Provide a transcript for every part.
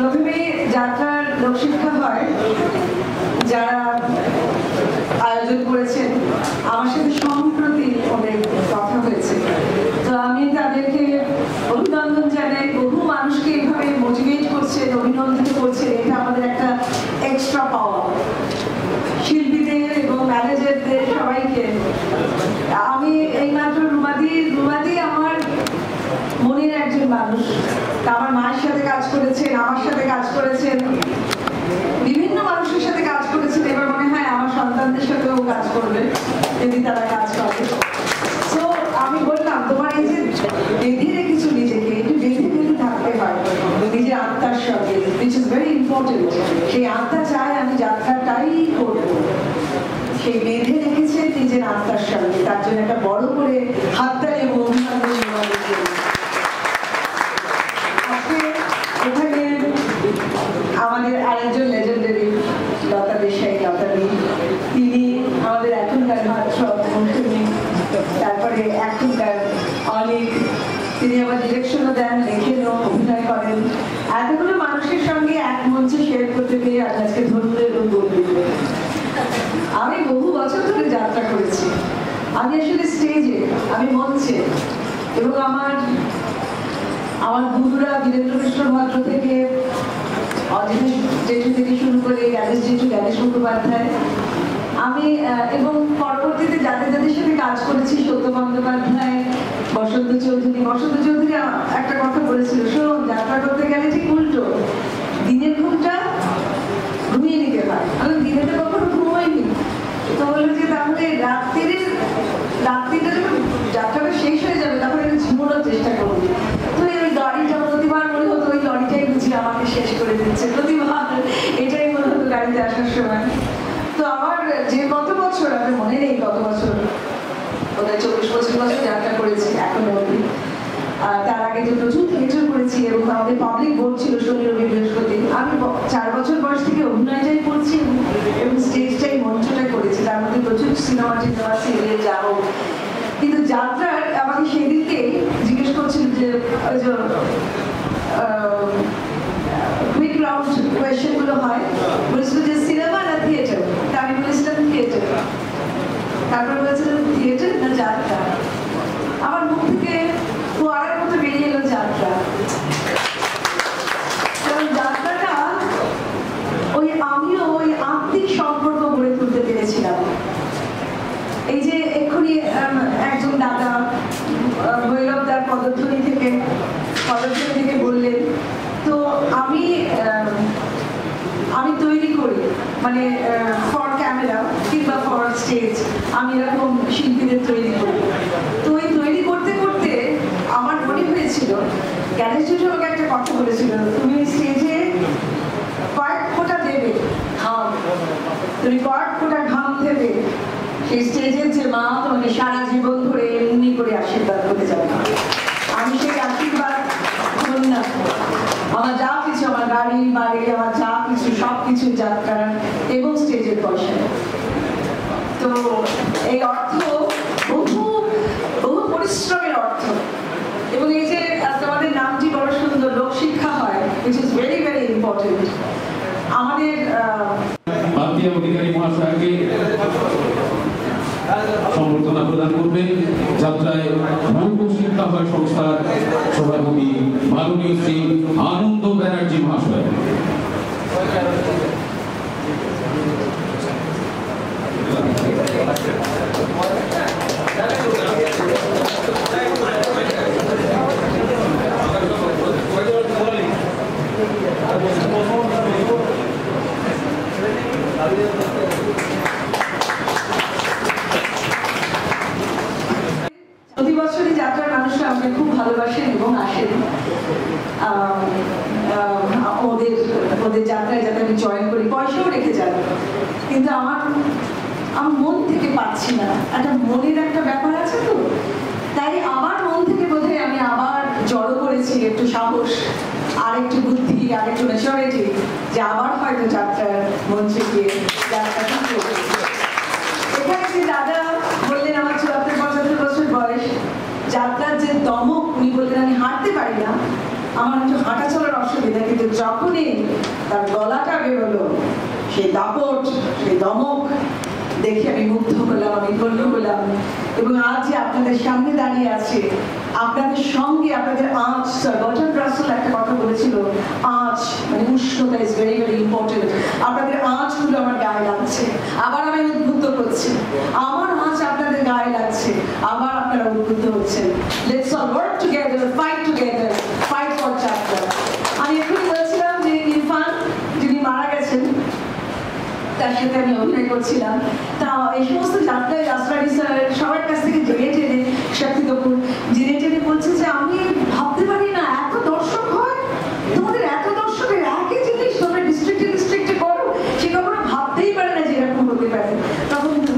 প্রথমে যাত্রার লোকশিক্ষা হয় যারা আয়োজন করেছেন, আমার সাথে সম্প্রতি অনেক কথা হয়েছে, তো আমি তাদেরকে অভিনন্দন জানাই। বহু মানুষকে এইভাবে মোটিভেট করছেন, অভিনন্দিত করছেন, এটা আমাদের একটা এক্সট্রা পাওয়ার। শিল্পীদের এবং ম্যানেজারদের সবাইকে আমি এইমাত্র রুমাদি আমার মনের একজন মানুষ। আমার মায়ের সাথে কাজ করেছেন, আমার সাথে কাজ করেছেন, বিভিন্ন মানুষের সাথে কাজ করেছেন। এবার মনে হয় আমার সন্তানদের সাথেও কাজ করবেন যদি তারা কাজ করে। তো আমি বললাম, তোমার এই যে বেঁধে রেখেছো নিজেকে, একটু বেঁধে থাকতে হয় নিজের আত্মার সঙ্গে, which is very important। সেই আত্মা চায় আমি যাত্রাটাই করবো, সেই বেঁধে রেখেছে নিজের আত্মার সঙ্গে। তার জন্য একটা বড় করে হাততালি এবং অভিনন্দন এখানে আমাদের আরেকজন লেজেন্ডারি লতা দেশাই, লতাদি, তিনি আমাদের এখনকার মৌসুমী, তারপরে এখনকার অনেক, তিনি আবার ডিরেকশনও দেন, লেখেনও, অভিনয় করেন। এতগুলো মানুষের সঙ্গে এক মঞ্চে শেয়ার করতে পেরে আজকে ধন্য এবং গর্বিত। আমি বহু বছর ধরে যাত্রা করেছি, আমি আসলে স্টেজে, আমি মঞ্চে, এবং আমার গুরুরা বীরেন্দ্র কৃষ্ণ ভদ্র থেকে অজিতেশ জেঠু থেকে শুরু করে জ্ঞানেশ মুখোপাধ্যায়, আমি এবং পরবর্তীতে যাদের সাথে কাজ করেছি, সত্য বন্দ্যোপাধ্যায়, বসন্ত চৌধুরী একটা কথা বলেছিল, শোন, যাত্রা করতে গেলে ঠিক উল্টো, দিনের ঘুমটা ঘুমিয়ে নিতে হয়। আমি দিনে তো কখনো ঘুমোইনি, তো বললো যে তাহলে রাত্রিটা যখন যাত্রাটা শেষ হয়ে যাবে তখন একটু ঝিমোনোর চেষ্টা করবো। তো এই গাড়িটা প্রতিবার মনে হতো ওই গাড়িটাই বুঝি আমাকে শেষ করে দিচ্ছে, প্রতিবার এটাই মনে হতো গাড়িতে আসার সময়। তো আমার যে কত বছর, আমার মনে নেই কত বছর, ওদের 24-25 বছর যাত্রা করেছি এখনো অবধি। তার আগে যে প্রচুর থিয়েটার করেছি এবং আমাদের পাবলিক বোর্ড ছিল শনি রবি বৃহস্পতি। আমি 4 বছর বয়স থেকে অভিনয়টাই করছি এবং স্টেজটাই, মঞ্চটাই করেছি, তার মধ্যে প্রচুর সিনেমা সিরিয়াল যাবো। কিন্তু যাত্রার আমাকে সেদিনকে জিজ্ঞেস করছিল যে কুইক রাউন্ড কোয়েশ্চেন গুলো হয়, বলেছিল যে সিনেমা না থিয়েটার। তা আমি বলেছিলাম থিয়েটার। তারপর বলেছিলাম থিয়েটার না যাত্রা। আমার মুখ থেকে ফোয়ারার মতো বেরিয়ে এলো যাত্রা। কারণ যাত্রাটা আমিও ওই আত্মিক সম্পর্ক গড়ে তুলতে পেরেছিলাম। এই যে এক্ষুনি একজন দাদা ভৈরবদার পদধ্বনি থেকে বললেন, তো আমি তৈরি করি, মানে ফর ক্যামেরা কিংবা ফর স্টেজ, আমি এরকম শিল্পীদের তৈরি করি। তো ওই তৈরি করতে করতে আমার মনে হয়েছিল, জ্ঞানেশ জেঠু আমাকে একটা কথা বলেছিল, তুমি স্টেজে কয়েক ফোঁটা দেবে ঘাম, তুমি কয়েক ফোঁটা ঘাম দেবে, সেই স্টেজের যে মা তোমাকে সারা জীবন ধরে এমনি করে আশীর্বাদ করে যাবে। আমি সেই আশীর্বাদ না, আমার যা কিছু, আমার গাড়ি বাড়ি, আমার যা কিছু, সবকিছু যাত্রার এবং স্টেজের পয়সা। তো এই অর্থ বহু পরিশ্রমের অর্থ। এবং এই যে তোমাদের নামটি বড় সুন্দর, লোকশিক্ষা হয়, which is very very important। আমাদের অধিকারী মহাশয়কে সম্বর্ধনা প্রদান করবেন যাত্রায় শিক্ষা হয় সংস্থার সভাপতি মাননীয় শ্রী আনন্দ ব্যানার্জি মহাশয়। প্রতি বছরই যাত্রার মানুষরা আমাকে খুব ভালোবাসেন এবং আসেন ওদের যাত্রায়, যাতে আমি জয়েন করি, পয়সাও রেখে যান। কিন্তু আমার মন থেকে পাচ্ছি না, একটা মনের একটা ব্যাপার আছে, তো তাই আমার মন থেকে বোধহয় আমি আবার জড়ো করেছি একটু সাহস, আর একটু বুদ্ধি, আর একটু ম্যাচুরিটি, যে আবার হয়তো যাত্রার মঞ্চে গিয়ে যাত্রাটা করবো। এখানে যে দাদা বললেন আমার 74-75 বছর বয়স, যাত্রার যে দমক, উনি বললেন আমি হাঁটতে পারি না, আমার একটু হাঁটা চলার অসুবিধা, কিন্তু যখনই তার গলাটা বেরোলো, সেই দাপট, সেই দমক দেখে আমি মুগ্ধ হলাম, আমি ধন্য হলাম। এবং আজ যে আপনাদের সামনে দাঁড়িয়ে আছে, আপনাদের সঙ্গে আপনাদের আঁচ, স্যার বার্ট্রান্ড রাসেল একটা কথা বলেছিল, আঁচ মানে উষ্ণতা ইজ ভেরি ভেরি ইম্পর্টেন্ট। আপনাদের আঁচগুলো আমার গায়ে লাগছে, আবার আমি উদ্বুদ্ধ করছি, আমার আঁচ আপনাদের গায়ে লাগছে, আবার আপনারা উদ্বুদ্ধ হচ্ছেন। Let's all work together, fight together, fight for যাত্রা। আমি এখনই বলছিলাম যে ইরফান যিনি মারা গেছেন, তার সাথে আমি অভিনয় করছিলাম। তা এই সমস্ত যাত্রায় রাস্তারি স্যার সবার কাছ থেকে জেনে টেনে, শক্তি কপুর জেনে টেনে বলছে যে আমি ভাবতে পারি না এত দর্শক হয়, তোমাদের এত দর্শকের একই জিনিস তোমরা ডিস্ট্রিক্টে ডিস্ট্রিক্টে করো, সে কখনো ভাবতেই পারে না যে এরকম হতে পারে।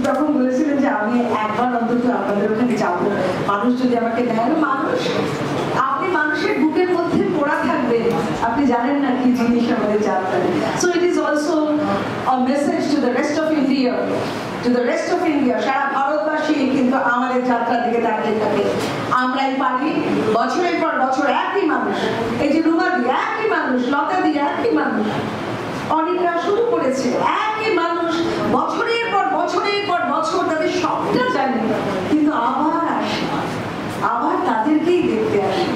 তখন বলেছিলেন যে আমি একবার অন্তত আপনাদের ওখানে যাবো, মানুষ যদি আমাকে দেয়। মানুষ, আপনি মানুষের বুকের মধ্যে পড়া থাকবেন, আপনি জানেন না কি জিনিস আমাদের যাত্রায়। So it is also a message to the rest of India, to the rest of India, সারা ভারতবাসী কিন্তু আমাদের যাত্রার দিকে তাকিয়ে থাকে। আমরাই পারি বছরের পর বছর একই মানুষ, এই যে রুমাদি একই মানুষ, লতাদি একই মানুষ, অনেকরা শুরু করেছে একই মানুষ, বছরের পর বছরের পর বছর তাদের সবটা জানে, কিন্তু আবার আসে, আবার তাদেরকেই দেখতে আসে।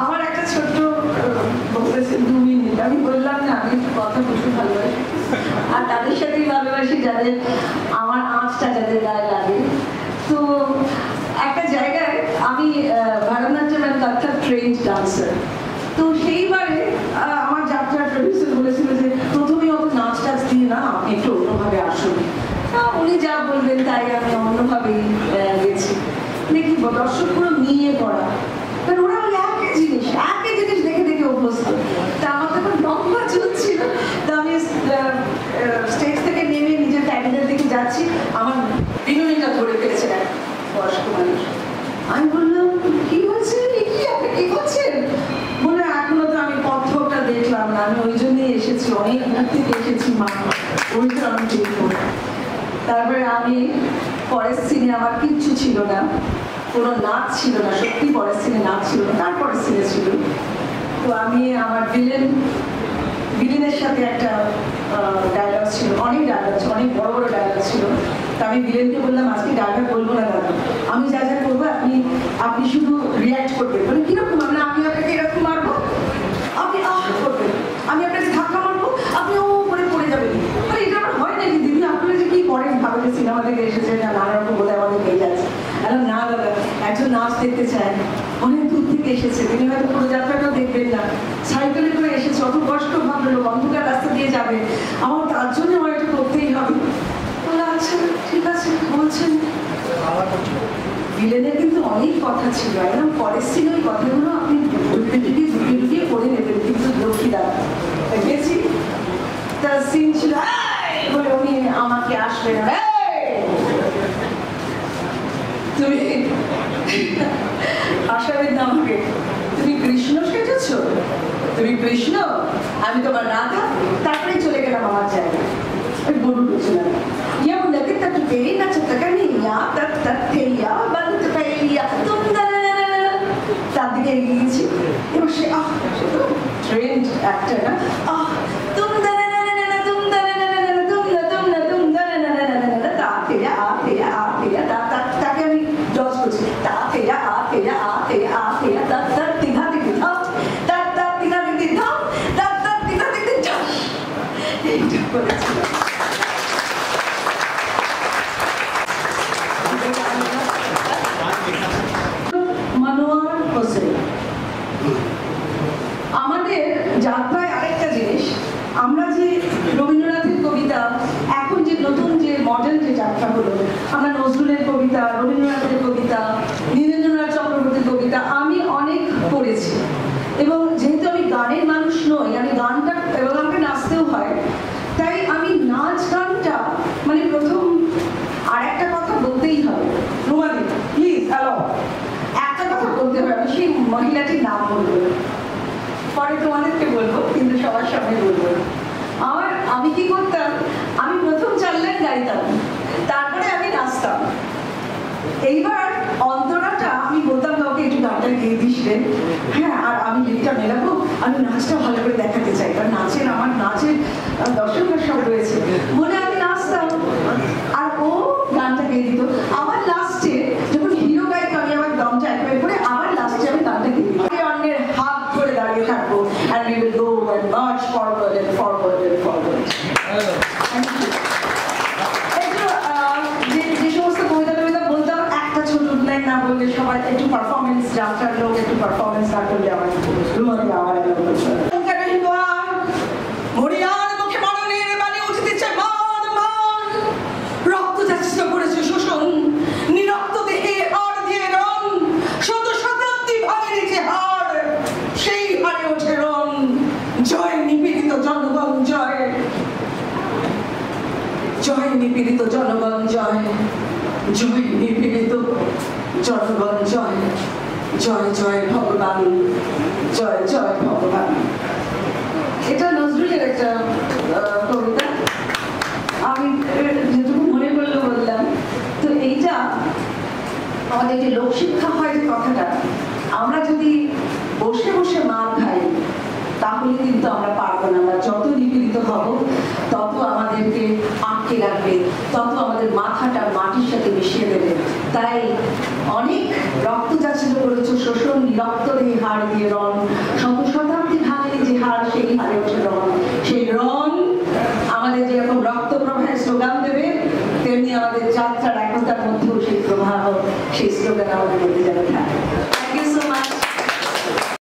আমার একটা ছোট্ট বলতেছে 2 মিনিট, আমি বললাম না আমি কথা বলতে ভালোবাসি, আর তাদের সাথেই ভালোবাসি যাদের আমার আঁচটা যাদের গায়ে লাগে। তো একটা জায়গায় আমি Bharatanatyam and Kathak trend dancer, তো সেইবারে আমার যাত্রার প্রডিউসার বলেছিল যে প্রথমে অত নাচ টাচ দিয়ে না, আপনি একটু অন্যভাবে আসুন। উনি যা বলবেন তাই আমি অন্যভাবেই গেছি। দেখি দর্শক পুরো নিয়ে পড়া, কারণ ওরা ওই একই জিনিস দেখে দেখে অভ্যস্ত। তা আমার তখন লম্বা চলছিল, তা আমি স্টেজ থেকে নেমে নিজের ক্যাবিনের দিকে যাচ্ছি, আমার বিনুনিটা ধরে ফেলেছে এক বয়স্ক মানুষ। আমি বললাম কি হয়েছে, কি আপনি কি করছেন? বলে এখনো তো আমি পথটা দেখলাম না, আমি ওই জন্যই এসেছি, অনেক দূর থেকে এসেছি মা, ওইটা আমি দেখবো। তারপরে আমি পরের সিনে আমার কিচ্ছু ছিল না, কোনো নাচ ছিল না, সত্যি পরের সিনে নাচ ছিল না, তারপরের সিনে ছিল। তো আমি আমার ভিলেনের সাথে একটা ডায়লগ ছিল, অনেক ডায়লগ ছিল, অনেক বড় বড় ডায়লগ ছিল। তা আমি ভিলেনকে বললাম আজকে ডায়লগ বলবো না দাদা, আমি যা যা করবো আপনি শুধু রিয়াক্ট করবেন। মানে কিরকম, মানে আমি আপনাকে এরকম মারবো, আপনি আহ করবেন, আমি আপনাকে ধাক্কা মারবো, আপনি ও করে পড়ে যাবেন। মানে এটা আমার হয় নাকি দিদি, আপনারা যে কি করেন, ভারতের সিনেমা থেকে এসেছে না, নানা রকম বোধহয় আমাদের পেয়ে যাচ্ছে। না দাদা, একজন নাচ দেখতে চায়, অনেক দূর থেকে এসেছে, তিনি হয়তো পুরো যাত্রাটাও দেখবেন না, সাইকেলে করে এসেছে, অত কষ্ট ভাবলো, অন্ধকার রাস্তা দিয়ে যাবে, আমার তার জন্য আমার এটা করতেই হবে। আচ্ছা ঠিক আছে বলছেন। ভিলেনের কিন্তু অনেক কথা ছিল, একদম পরের সিনে ওই কথাগুলো আপনি ঢুকিয়ে পড়ে নেবেন, কিন্তু লক্ষ্মী দাদা গেছি, তার সিন ছিল বলে উনি আমাকে আসবেন, তুমি আশাবেন না আমাকে, তুমি কৃষ্ণ সেজেছ, তুমি কৃষ্ণ, আমি তোমার রাধা। তারপরে চলে গেলাম আমার জায়গায়, ওই গরু ঢুকছিলাম, ইয়া বলতে তাকে পেয়ে না চটকানি ইয়া ইয়া বাদ ইয়া তার দিকে এগিয়ে গেছি। এবং সে সে তো ট্রেন্ড অ্যাক্টর না, তাকে আমি ডজ করছি, মনোয়ার হোসেন। আমাদের যাত্রায় আরেকটা জিনিস, আমরা যে রবীন্দ্রনাথের কবিতা, এখন যে নতুন যে মডার্ন যে যাত্রা হলো, আমরা নজরুলের কবিতা, রবীন্দ্রনাথের কবিতা, নীরেন্দ্রনাথ চক্রবর্তীর কবিতা আমি অনেক পড়েছি। এবং যেহেতু আমি গানের মানুষ নই, আমি গানটা এবং আমাকে নাচতেও হয়, তাই আমি নাচ গানটা মানে প্রথম। আর একটা কথা বলতেই হবে, রুমাদি প্লিজ হ্যালো, একটা কথা বলতে হবে, আমি সেই মহিলাটির নাম বলবো, পরে তোমাদেরকে বলবো, কিন্তু সবার সামনে বলবো। আমি কি করতাম, আমি প্রথম 4 লাইন গাইতাম, তারপরে আমি নাচতাম। এইবার অন্তরাটা আমি বলতাম কাউকে একটু গানটা গিয়ে দিস রে। হ্যাঁ, আর আমি লিপটা মেলাবো, আমি নাচটা ভালো করে দেখাতে চাই, কারণ আমার নাচের দর্শকরা সব রয়েছে বলে আমি নাচতাম, আর ও গানটা গেয়ে দিত। আবার লাস্টে যখন হিরো গাইত আমি আমার দমটা একেবারে করে আবার লাস্টে আমি গানটা গেয়ে দিই, অন্যের হাত ধরে দাঁড়িয়ে থাকবো, and we will go and march forward and forward and forward. Thank you. যে সমস্ত কবিতা বলতাম একটা ছোট লাইন না বললে সবাই একটু পারফরমেন্স, যাত্রার লোক একটু পারফরমেন্স না করলে আমার রুমাকে আমার মরিয়ার মুখে মরণের বাণী উঠতেছে মান মান, রক্ত যাচিত করেছে শোষণ, নিরক্ত দেহে হাড় দিয়ে রণ, শত শতাব্দী ভাঙেনি যে হাড়, সেই হাড়ে ওঠে রণ, জয় নিপীড়িত জনগণ জয়, জয় নিপীড়িত জনগণ জয়, জয় নিপীড়িত জনগণ জয়, জয় জয় ভগবান, জয় জয় ভগবান। এটা নজরুলের একটা কবিতা, আমি যেটুকু মনে করলে বললাম। তো এইটা আমাদের যে লোকশিক্ষা হয় যে কথাটা, আমরা যদি বসে বসে মার খাই তাহলে কিন্তু আমরা পারবো না। আমরা যত নিপীড়িত হব তত আমাদেরকে আটকে রাখবে, তত আমাদের মাথাটা মাটির সাথে মিশিয়ে দেবে। তাই অনেক রক্ত যাচিত করেছে শোষণ, রক্ত দিয়ে হাড় দিয়ে রণ, শত শতাব্দী ভাঙেনি যে হাড়, সেই হাড়ে ওঠে রণ। সেই রণ আমাদের যেরকম রক্ত প্রবাহের স্লোগান দেবে, তেমনি আমাদের যাত্রার একতার মধ্যেও সেই প্রবাহ, সেই স্লোগান আমাদের মধ্যে যেন থাকে।